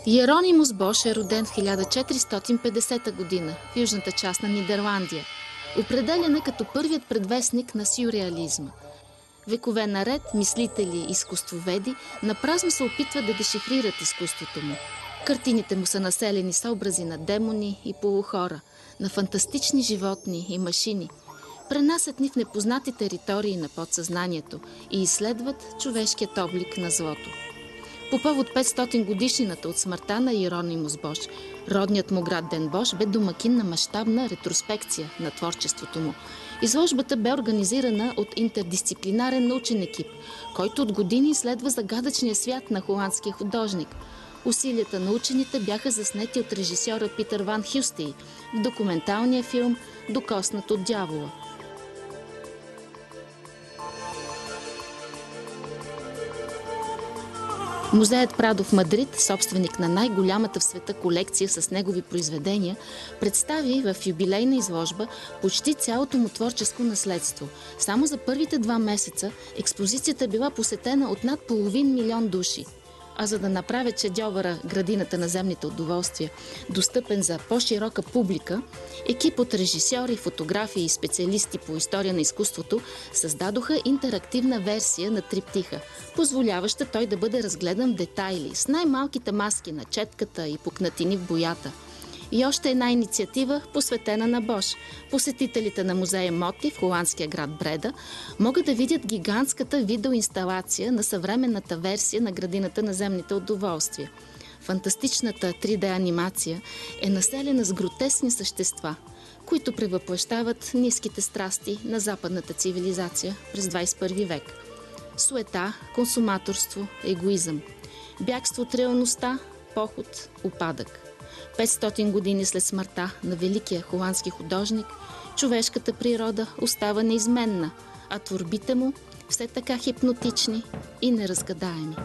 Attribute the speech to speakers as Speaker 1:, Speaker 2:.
Speaker 1: Иеронимус Бош е роден в 1450 година в южната част на Нидерландия. Определен е като първият предвестник на сюрреализма. Векове наред мислители и изкуствоведи напразно се опитват да дешифрират изкуството му. Картините му са населени с образи на демони и полухора, на фантастични животни и машини. Пренасят ни в непознати територии на подсъзнанието и изследват човешкият облик на злото. По повод 500 годишнината от смъртта на Иеронимус Бош, родният му град Ден Бош бе домакин на мащабна ретроспекция на творчеството му. Изложбата бе организирана от интердисциплинарен научен екип, който от години изследва загадъчния свят на холандския художник. Усилията на учените бяха заснети от режисьора Питър Ван Хюстей в документалния филм «Докоснат от дявола». Музеят Прадо в Мадрид, собственик на най-голямата в света колекция с негови произведения, представи в юбилейна изложба почти цялото му творческо наследство. Само за първите 2 месеца експозицията била посетена от над 500 000 души. А за да направят шедьовъра «Градината на земните удоволствия» достъпен за по-широка публика, екип от режисьори, фотографи и специалисти по история на изкуството създадоха интерактивна версия на триптиха, позволяваща той да бъде разгледан в детайли, с най-малките маски на четката и пукнатини в боята. И още една инициатива, посветена на Бош. Посетителите на музея Моти в холандския град Бреда могат да видят гигантската видеоинсталация на съвременната версия на Градината на земните удоволствия. Фантастичната 3D анимация е населена с гротескни същества, които превъплъщават ниските страсти на западната цивилизация през 21 век. Суета, консуматорство, егоизъм, бягство от реалността, поход, упадък. 500 години след смъртта на великия холандски художник, човешката природа остава неизменна, а творбите му все така хипнотични и неразгадаеми.